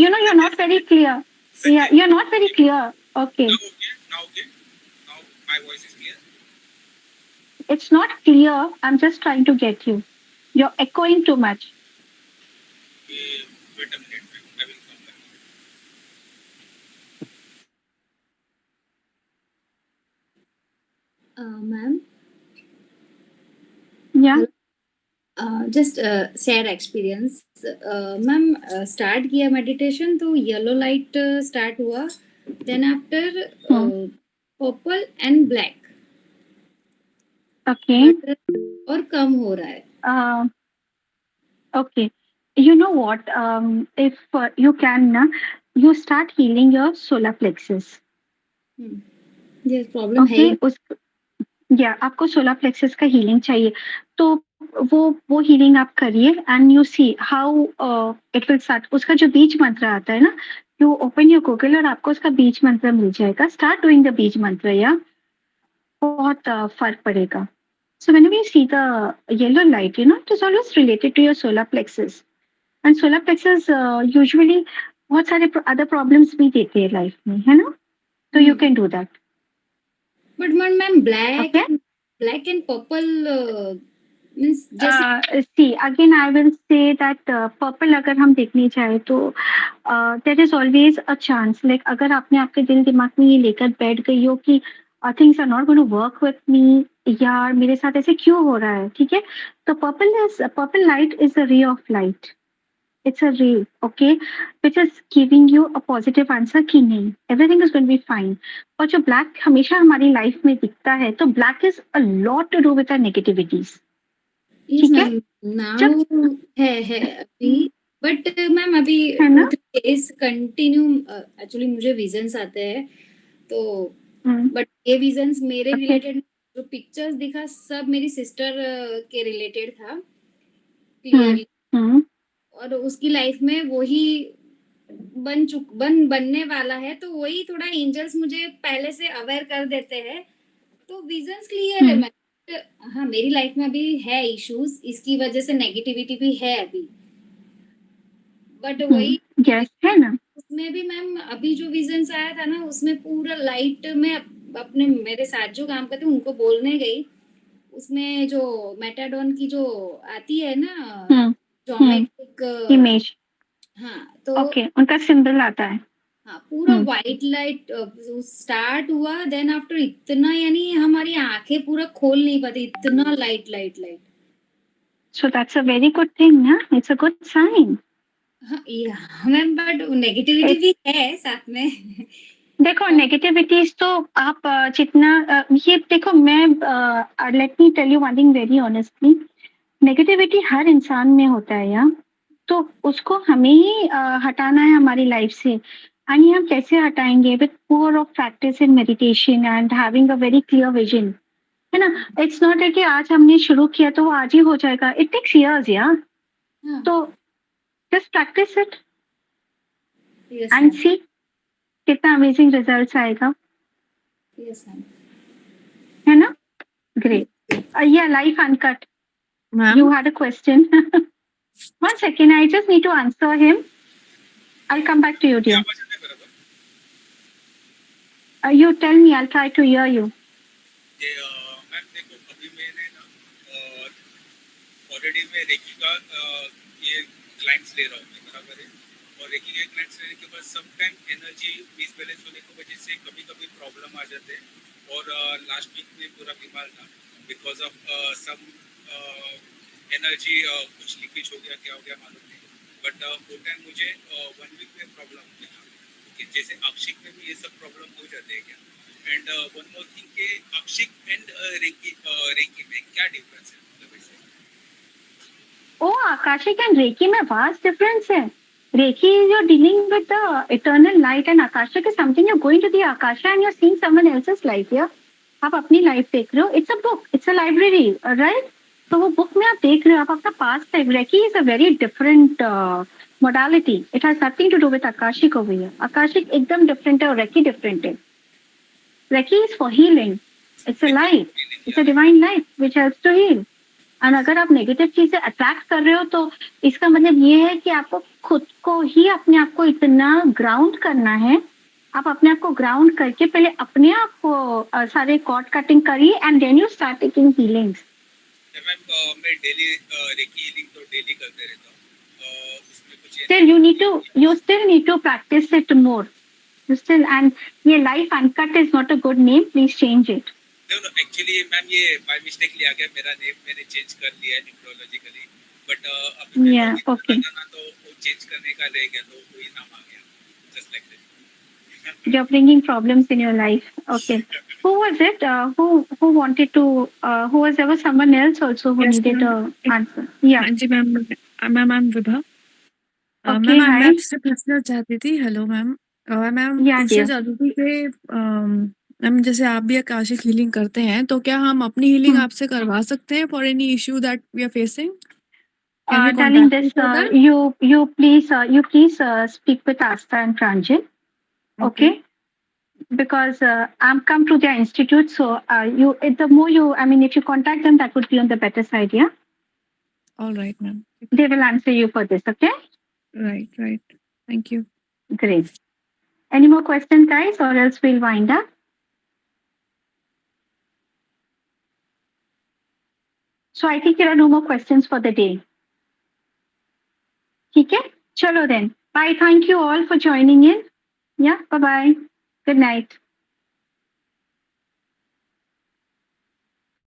You're not very clear. Yeah, you're not very clear. Okay. Now my voice is clear. It's not clear. I'm just trying to get you. You're echoing too much. Wait a minute. I will come back. Ma'am. Yeah. Just share experience ma'am, start किया meditation तो yellow light start हुआ, then after purple and black. Okay. और कम हो रहा है। Okay, you know what? If you can, you start healing your solar plexus. ये problem है Okay, उस या आपको सोलर प्लेक्सस का हीलिंग चाहिए, तो वो हीलिंग आप करिए and you see how it will start. उसका जो बीज मंत्र आता है ना, यू ओपन योर गूगल और आपको उसका बीज मंत्र मिल जाएगा. स्टार्ट डूइंग द बीज मंत्र, या बहुत फर्क पड़ेगा. So whenever you see the yellow light, it is always related to your solar plexus. And solar plexus usually बहुत सारे other problems भी देते हैं लाइफ में, है ना? So you can do that. But ma'am, black and purple means just see, again I will say that purple अगर हम देखने जाए तो there is always a chance, like अगर आपने आपके दिल दिमाग में ये लेकर बैठ गई हो कि things are not going to work with me, यार मेरे साथ ऐसे क्यों हो रहा है, ठीक है? तो purple light is a ray of light. It's a ray, okay, which is giving you a positive answer कि नहीं, everything is going to be fine. और जो black हमेशा हमारी लाइफ में दिखता है, तो black is a lot to do with our negativities. ठीक है? Now है अभी, but मैम अभी days continue actually मुझे visions आते हैं, तो but ये visions मेरे related जो pictures दिखा सब मेरी sister के related था clearly. और उसकी लाइफ में वही बनने वाला है, तो वही थोड़ा एंजल्स मुझे पहले से अवेयर कर देते हैं, तो विजन्स क्लियर है. मैं हाँ, मेरी लाइफ में अभी है इश्यूज, इसकी वजह से नेगेटिविटी भी है अभी, बट वही है ना. उसमें भी मैम अभी जो विजन्स आया था ना, उसमें पूरा लाइट में अपने मेरे साथ जो काम करते उनको बोलने गई, उसमें जो मेटाडॉन की जो आती है ना ज्योमेट्रिक इमेज, हाँ, तो ओके, उनका सिंबल आता है. हाँ, पूरा व्हाइट लाइट स्टार्ट हुआ, देन आफ्टर इतना, यानी हमारी आंखें पूरा खोल नहीं पाती, इतना light. So that's a very good thing ना, it's a good sign. Ma'am but negativity भी है साथ में. देखो नेगेटिविटीज तो आप जितना ये देखो, मैं let me tell you one thing very honestly, negativity हर इंसान में होता है यार, तो उसको हमें ही हटाना है हमारी लाइफ से. एंड ये हम कैसे हटाएंगे? With more of practice in meditation and having a very clear vision, है ना. इट्स नॉट है कि आज हमने शुरू किया तो वो आज ही हो जाएगा, इट टेक्स इयर्स यार. तो जस्ट प्रैक्टिस इट एंड सी कितना अमेजिंग रिजल्ट्स आएगा. है ना. ग्रेट. या life uncut, you had a question. One second, I just need to answer him. I'll come back to you, dear. You tell me, I'll try to hear you. Ma'am देखो, अभी मैंने ना already मैं recce का ये clients ले रहा हूँ मैं, बराबर है. और रेकी के क्लाइंट्स लेने के बाद सम टाइम एनर्जी मिसबैलेंस होने की वजह से कभी कभी प्रॉब्लम आ जाते हैं. और लास्ट वीक में पूरा बीमार था बिकॉज ऑफ सम एनर्जी, कुछ लीकेज हो गया, क्या हो गया मालूम नहीं. बट वो टाइम मुझे 1 वीक में प्रॉब्लम हो गया. ओके, जैसे अक्षिक में भी ये सब प्रॉब्लम हो जाते हैं क्या? एंड वन मोर थिंग के अक्षिक एंड रेकी में क्या डिफरेंस है? मतलब ऐसे आकाशिक एंड रेकी में वास्ट डिफरेंस है. Reiki is you're dealing with the eternal light, and Akashic is something you're going to the Akasha and you're seeing someone else's life. Yeah, आप अपनी life देख रहे हो. It's a book, it's a library, right. तो वो book में आप देख रहे हो, आप अपना past life. Reiki is a very different modality. It has nothing to do with akashic over here. Akashic एकदम डिफरेंट है और रेकी डिफरेंट है. Reiki is for healing. It's a light, it's a divine light which helps to heal. और अगर आप negative चीजें attract कर रहे हो तो इसका मतलब ये है कि आपको खुद को ही अपने आप को इतना ग्राउंड करना है. आप अपने आप को ग्राउंड करके पहले अपने आप को सारे कॉर्ड कटिंग करिए and then you start taking healings. मैं डेली रेकी हीलिंग तो डेली करते रहता हूँ. उसमें कुछ you still need to practice it more. You still, and ये life uncut is not a good name. Please change it. No, actually ma'am ये bye mistakenly आ गया मेरा नेम, मैंने चेंज कर दिया है न्यूमरोलॉजिकली. बट अभी ओके, तो वो चेंज करने का रह गया, तो वही नाम आ गया, just like that. You're bringing problems in your life. Okay. Who was it? Who wanted to? There was someone else also who needed an answer. Yeah. जी ma'am, I'm Vibha. Okay, ma'am मैं hi. आपसे पूछना चाहती थी, hello ma'am, ma'am Yeah, पूछना dear. चाहती थी कि मैम जैसे आप भी आकाशिक हीलिंग करते हैं, तो क्या हम अपनी हीलिंग आपसे करवा सकते हैं for any issue that we are facing? Can we Darling, contact you for that? you please speak with Asta and Pranjal, okay? Because I'm come to their institute, so the more you, I mean, if you contact them, that would be on the better side, yeah? All right, ma'am. They will answer you for this, okay? Right. Thank you. Great. Any more questions, guys, or else we'll wind up? So I think there are no more questions for the day. Okay? Chalo then. Bye. Thank you all for joining in. Yeah, bye-bye. Good night.